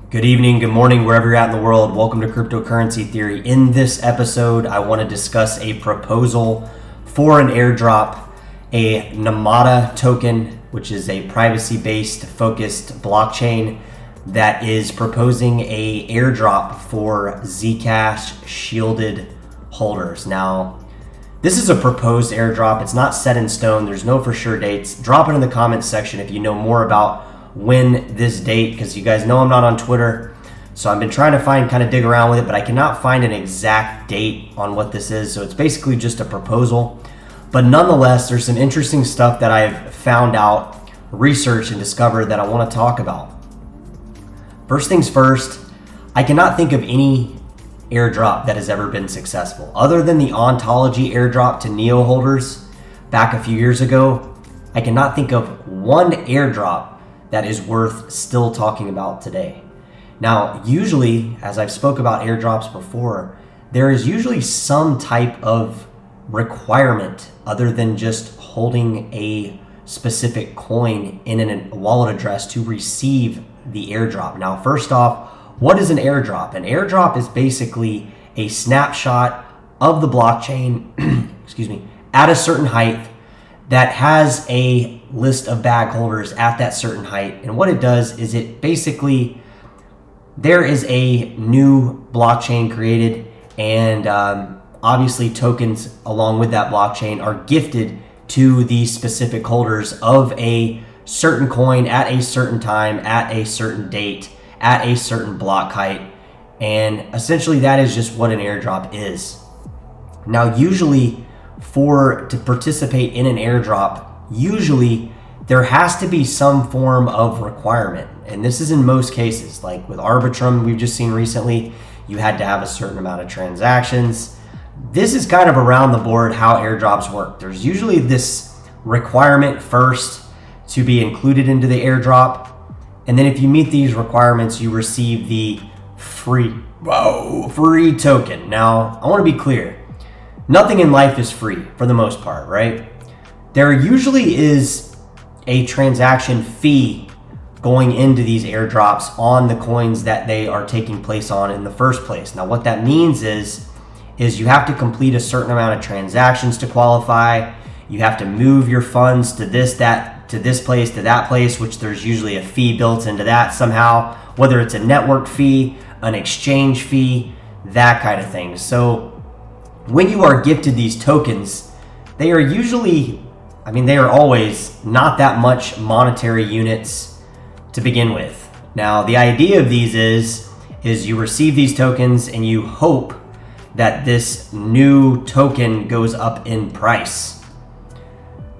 Good evening, good morning, wherever you're at in the world. Welcome to Cryptocurrency Theory. In this episode, I want to discuss a proposal for an airdrop, a Namada Token, which is a privacy-based focused blockchain that is proposing a airdrop for Zcash shielded holders. Now, this is a proposed airdrop. It's not set in stone. There's no for sure dates. Drop it in the comments section if you know more about when this date, because you guys know I'm not on Twitter, so I've been trying to dig around with it, but I cannot find an exact date on what this is. So it's basically just a proposal, but nonetheless, there's some interesting stuff that I've found out, researched, and discovered that I want to talk about. First things first, I cannot think of any airdrop that has ever been successful other than the Ontology airdrop to Neo holders back a few years ago. I cannot think of one airdrop that is worth still talking about today. Now, usually, as I've spoke about airdrops before, there is usually some type of requirement other than just holding a specific coin in a wallet address to receive the airdrop. Now, first off, what is an airdrop? An airdrop is basically a snapshot of the blockchain, at a certain height that has a list of bag holders at that certain height. And what it does is it basically, there is a new blockchain created, and obviously tokens along with that blockchain are gifted to the specific holders of a certain coin at a certain time, at a certain date, at a certain block height. And essentially that is just what an airdrop is. Now, usually to participate in an airdrop, usually there has to be some form of requirement. And this is in most cases, like with Arbitrum we've just seen recently, you had to have a certain amount of transactions. This is kind of around the board how airdrops work. There's usually this requirement first to be included into the airdrop. And then if you meet these requirements, you receive the free token. Now, I want to be clear. Nothing in life is free for the most part, right? There usually is a transaction fee going into these airdrops on the coins that they are taking place on in the first place. Now, what that means is you have to complete a certain amount of transactions to qualify. You have to move your funds to this place, to that place, which there's usually a fee built into that somehow, whether it's a network fee, an exchange fee, that kind of thing. So when you are gifted these tokens, they are usually, they are always not that much monetary units to begin with. Now, the idea of these is you receive these tokens and you hope that this new token goes up in price.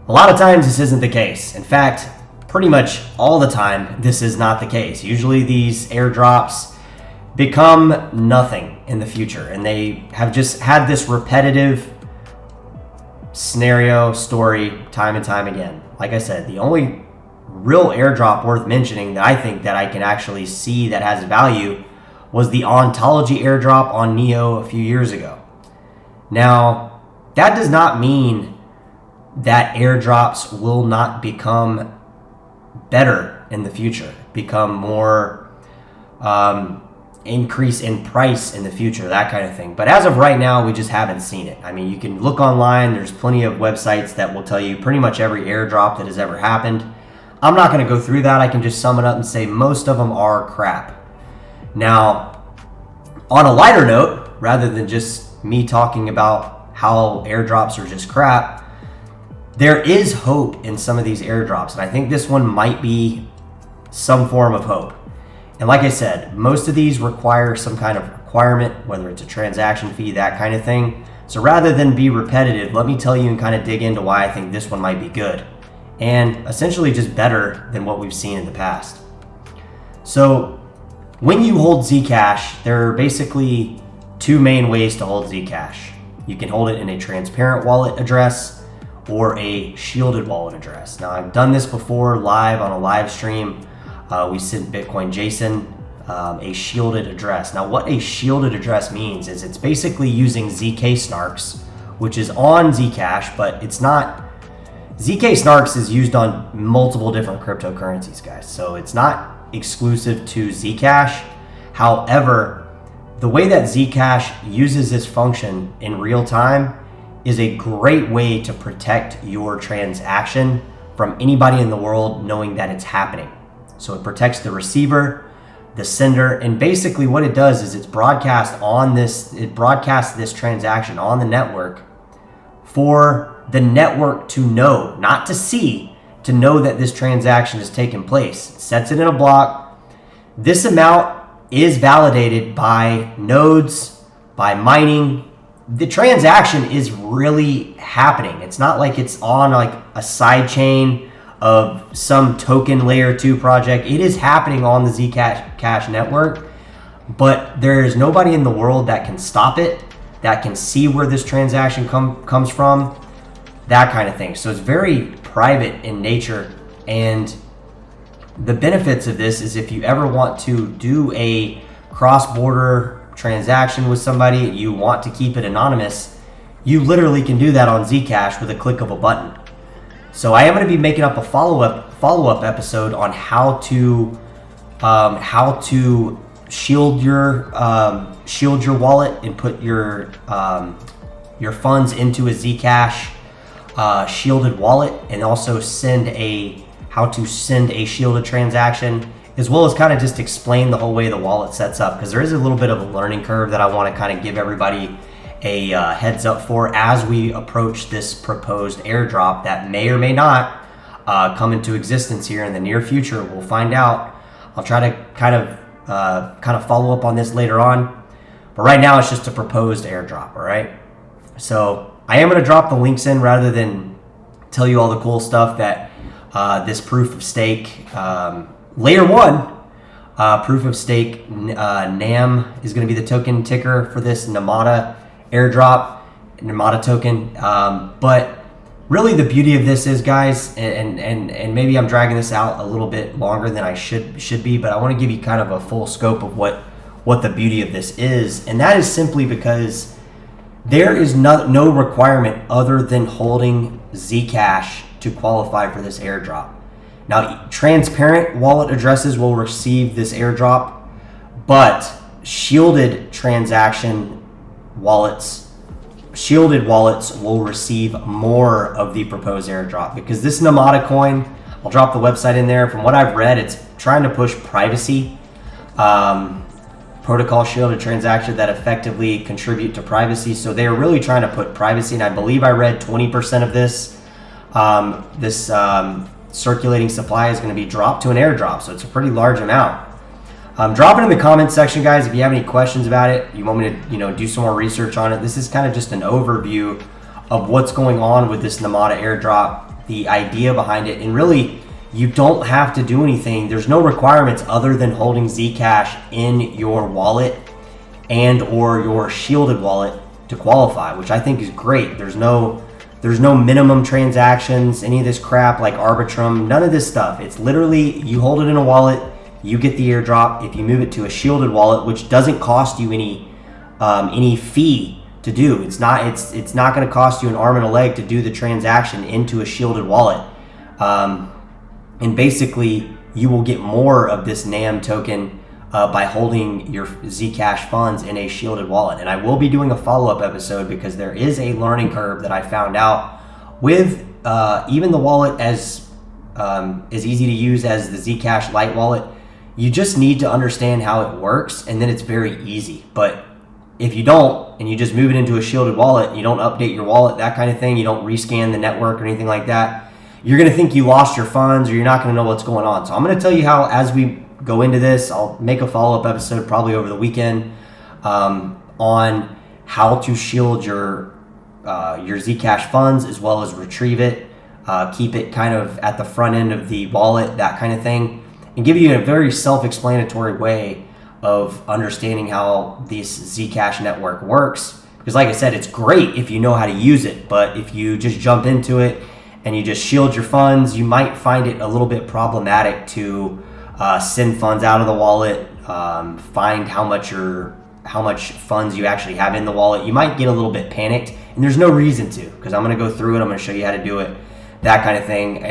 A lot of times this isn't the case. In fact, pretty much all the time, this is not the case. Usually these airdrops become nothing in the future, and they have just had this repetitive scenario story time and time again. Like I said, the only real airdrop worth mentioning that I think that I can actually see that has value was the Ontology airdrop on Neo a few years ago. Now, that does not mean that airdrops will not become better in the future, become more increase in price in the future, that kind of thing. But as of right now, we just haven't seen it. You can look online. There's plenty of websites that will tell you pretty much every airdrop that has ever happened. I'm not going to go through that. I can just sum it up and say most of them are crap. Now, on a lighter note, rather than just me talking about how airdrops are just crap, there is hope in some of these airdrops. And I think this one might be some form of hope. And like I said, most of these require some kind of requirement, whether it's a transaction fee, that kind of thing. So rather than be repetitive, let me tell you and kind of dig into why I think this one might be good and essentially just better than what we've seen in the past. So when you hold Zcash, there are basically two main ways to hold Zcash. You can hold it in a transparent wallet address or a shielded wallet address. Now, I've done this before live on a live stream. We sent Bitcoin JSON a shielded address. Now, what a shielded address means is it's basically using ZK snarks, which is on Zcash, but it's not. ZK snarks is used on multiple different cryptocurrencies, guys. So it's not exclusive to Zcash. However, the way that Zcash uses this function in real time is a great way to protect your transaction from anybody in the world knowing that it's happening. So it protects the receiver, the sender, and basically what it does is it broadcasts this transaction on the network for the network to know, not to see, to know that this transaction has taken place. It sets it in a block. This amount is validated by nodes, by mining. The transaction is really happening. It's not like it's on like a side chain of some token layer 2 project. It is happening on the Zcash network, but there is nobody in the world that can stop it, that can see where this transaction comes from, that kind of thing. So it's very private in nature. And the benefits of this is if you ever want to do a cross-border transaction with somebody, you want to keep it anonymous, you literally can do that on Zcash with a click of a button. So I am going to be making up a follow-up episode on how to shield your wallet and put your funds into a Zcash shielded wallet, and also how to send a shielded transaction, as well as kind of just explain the whole way the wallet sets up, because there is a little bit of a learning curve that I want to kind of give everybody a heads up for as we approach this proposed airdrop that may or may not come into existence here in the near future. We'll find out. I'll try to kind of follow up on this later on, but right now it's just a proposed airdrop. All right, so I am going to drop the links in rather than tell you all the cool stuff that this proof of stake layer 1 proof of stake NAM is going to be the token ticker for this Namada airdrop, Namada token. But really the beauty of this is, guys, and maybe I'm dragging this out a little bit longer than I should be, but I want to give you kind of a full scope of what the beauty of this is. And that is simply because there is no requirement other than holding Zcash to qualify for this airdrop. Now, transparent wallet addresses will receive this airdrop, but shielded wallets will receive more of the proposed airdrop, because this Namada coin, I'll drop the website in there. From what I've read, it's trying to push privacy, protocol shielded transactions that effectively contribute to privacy. So they are really trying to put privacy, and I believe I read 20% of this circulating supply is going to be dropped to an airdrop. So it's a pretty large amount. Drop it in the comments section, guys, if you have any questions about it. You want me to do some more research on it. This is kind of just an overview of what's going on with this Namada airdrop, the idea behind it, and really you don't have to do anything. There's no requirements other than holding Zcash in your wallet and or your shielded wallet to qualify, which I think is great. There's no minimum transactions, any of this crap like Arbitrum, none of this stuff. It's literally you hold it in a wallet, you get the airdrop. If you move it to a shielded wallet, which doesn't cost you any fee to do, it's not going to cost you an arm and a leg to do the transaction into a shielded wallet. And basically, you will get more of this NAM token by holding your Zcash funds in a shielded wallet. And I will be doing a follow-up episode because there is a learning curve that I found out with even the wallet as easy to use as the Zcash Lite wallet. You just need to understand how it works, and then it's very easy. But if you don't, and you just move it into a shielded wallet, you don't update your wallet, that kind of thing, you don't rescan the network or anything like that, you're going to think you lost your funds, or you're not going to know what's going on. So I'm going to tell you how, as we go into this, I'll make a follow-up episode probably over the weekend on how to shield your Zcash funds, as well as retrieve it, keep it kind of at the front end of the wallet, that kind of thing, and give you a very self-explanatory way of understanding how this Zcash network works. Because like I said, it's great if you know how to use it, but if you just jump into it and you just shield your funds, you might find it a little bit problematic to send funds out of the wallet, find how much funds you actually have in the wallet. You might get a little bit panicked, and there's no reason to, because I'm going to go through it. I'm going to show you how to do it, that kind of thing.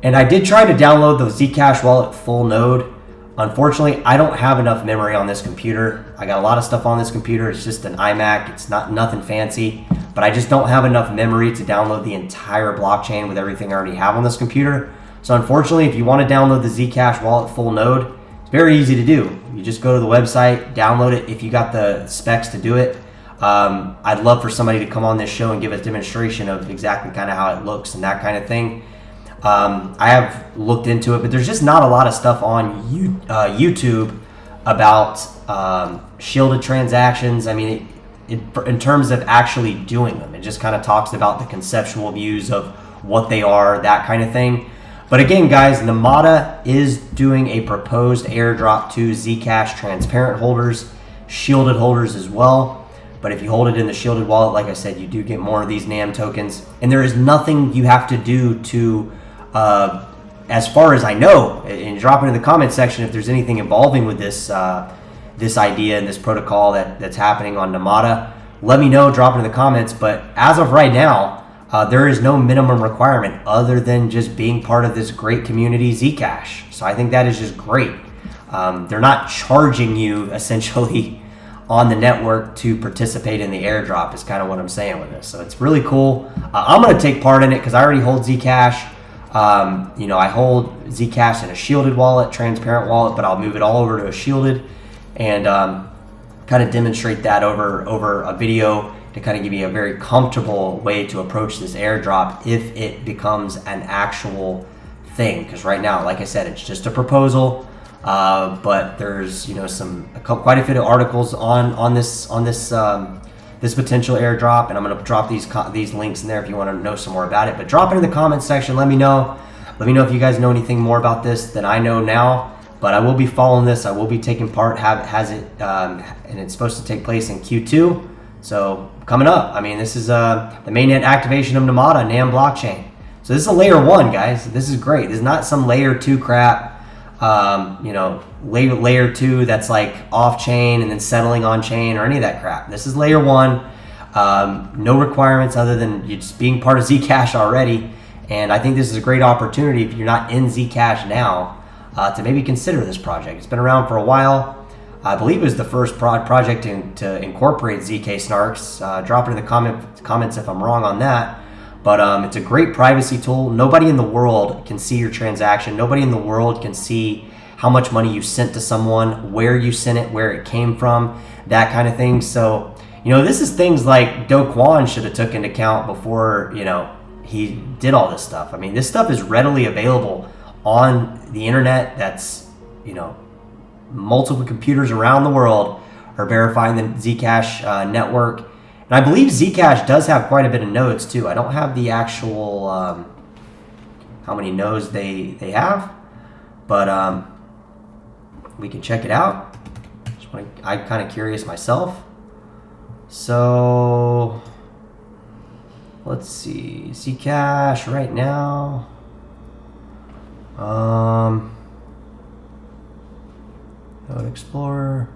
And I did try to download the Zcash wallet full node. Unfortunately, I don't have enough memory on this computer. I got a lot of stuff on this computer. It's just an iMac. It's nothing fancy, but I just don't have enough memory to download the entire blockchain with everything I already have on this computer. So unfortunately, if you want to download the Zcash wallet full node, it's very easy to do. You just go to the website, download it if you got the specs to do it. I'd love for somebody to come on this show and give a demonstration of exactly kind of how it looks and that kind of thing. I have looked into it, but there's just not a lot of stuff on YouTube about shielded transactions. I mean, in terms of actually doing them, it just kind of talks about the conceptual views of what they are, that kind of thing. But again, guys, Namada is doing a proposed airdrop to Zcash transparent holders, shielded holders as well. But if you hold it in the shielded wallet, like I said, you do get more of these NAM tokens. And there is nothing you have to do to, as far as I know, and drop it in the comment section if there's anything involving with this this idea and this protocol that's happening on Namada. Let me know, drop it in the comments. But as of right now, there is no minimum requirement other than just being part of this great community, Zcash. So I think that is just great. They're not charging you essentially on the network to participate in the airdrop is kind of what I'm saying with this. So it's really cool. I'm going to take part in it because I already hold Zcash. I hold Zcash in a shielded wallet, transparent wallet, but I'll move it all over to a shielded and kind of demonstrate that over a video to kind of give you a very comfortable way to approach this airdrop if it becomes an actual thing. Because right now, like I said, it's just a proposal. But there's quite a few articles on this potential airdrop, and I'm going to drop these links in there if you want to know some more about it. But drop it in the comment section. Let me know if you guys know anything more about this than I know now. But I will be following this. I will be taking part. And it's supposed to take place in Q2. So coming up. I mean, this is the mainnet activation of Namata NAM blockchain. So this is a layer 1, guys. This is great. This is not some layer 2 crap. Layer 2 that's like off chain and then settling on chain or any of that crap. This is layer 1. No requirements other than you just being part of Zcash already. And I think this is a great opportunity if you're not in Zcash now to maybe consider this project. It's been around for a while. I believe it was the first project to incorporate ZK snarks. Drop it in the comments if I'm wrong on that. But it's a great privacy tool. Nobody in the world can see your transaction. Nobody in the world can see how much money you sent to someone, where you sent it, where it came from, that kind of thing. So, this is things like Do Kwon should have took into account before, he did all this stuff. I mean, this stuff is readily available on the internet. That's, multiple computers around the world are verifying the Zcash network. And I believe Zcash does have quite a bit of nodes too. I don't have the actual how many nodes they have, but we can check it out. I'm kind of curious myself. So let's see, Zcash right now. Node Explorer.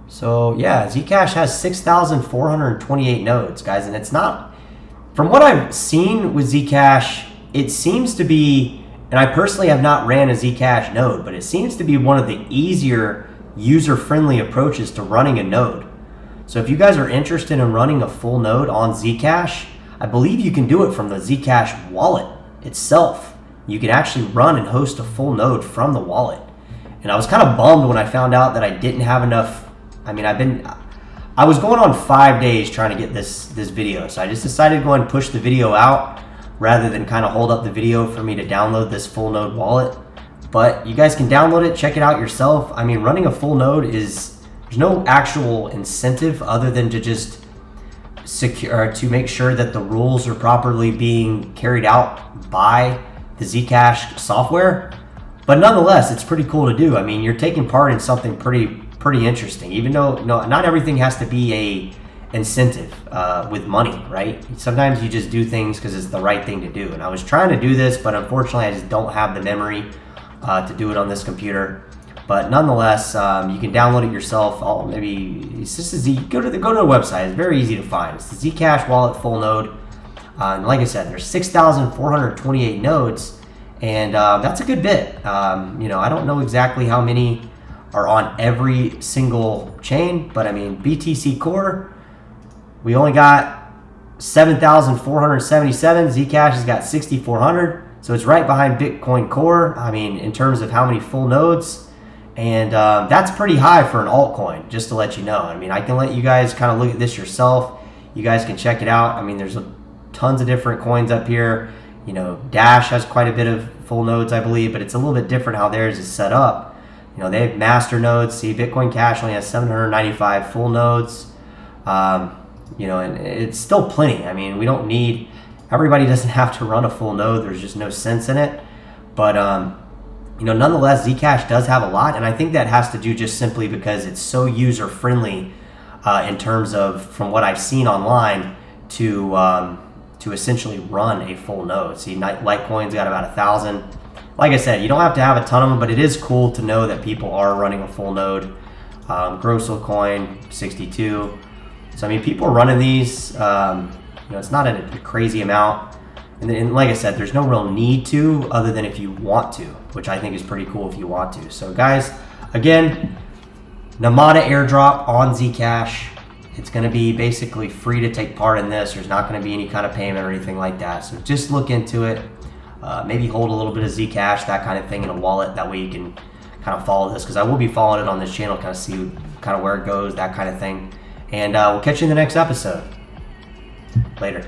So yeah, Zcash has 6,428 nodes, guys, and it's not, from what I've seen with Zcash, it seems to be, and I personally have not ran a Zcash node, but it seems to be one of the easier user-friendly approaches to running a node. So if you guys are interested in running a full node on Zcash, I believe you can do it from the Zcash wallet itself. You can actually run and host a full node from the wallet. And I was kind of bummed when I found out that I didn't have enough. I mean, I was going on 5 days trying to get this video. So I just decided to go and push the video out rather than kind of hold up the video for me to download this full node wallet. But you guys can download it, check it out yourself. I mean, running a full node there's no actual incentive other than to just to make sure that the rules are properly being carried out by the Zcash software. But nonetheless, it's pretty cool to do. I mean, you're taking part in something pretty interesting, even though not everything has to be a incentive with money, right? Sometimes you just do things because it's the right thing to do. And I was trying to do this, but unfortunately I just don't have the memory to do it on this computer. But nonetheless, you can download it yourself. It's just go to the website. It's very easy to find. It's the Zcash wallet full node. And like I said, there's 6,428 nodes. and that's a good bit. You know, I don't know exactly how many are on every single chain, but I mean, BTC Core, we only got 7,477. Zcash has got 6,400, so it's right behind Bitcoin Core. I mean, in terms of how many full nodes, and that's pretty high for an altcoin, just to let you know. I mean, I can let you guys kind of look at this yourself. You guys can check it out. I mean, there's tons of different coins up here. You know, Dash has quite a bit of full nodes, I believe, but it's a little bit different how theirs is set up. You know, they have master nodes. See, Bitcoin Cash only has 795 full nodes. You know, and it's still plenty. I mean, we don't need, everybody doesn't have to run a full node. There's just no sense in it. But, you know, nonetheless, Zcash does have a lot. And I think that has to do just simply because it's so user friendly in terms of, from what I've seen online, to essentially run a full node. See, Litecoin's got about 1,000. Like I said, you don't have to have a ton of them, but it is cool to know that people are running a full node. Grosso Coin, 62. So, I mean, people are running these. You know, it's not a crazy amount. And like I said, there's no real need to, other than if you want to, which I think is pretty cool if you want to. So, guys, again, Namada Airdrop on Zcash. It's going to be basically free to take part in this. There's not going to be any kind of payment or anything like that. So just look into it. Maybe hold a little bit of Zcash, that kind of thing, in a wallet. That way you can kind of follow this, because I will be following it on this channel, kind of see kind of where it goes, that kind of thing. And we'll catch you in the next episode. Later.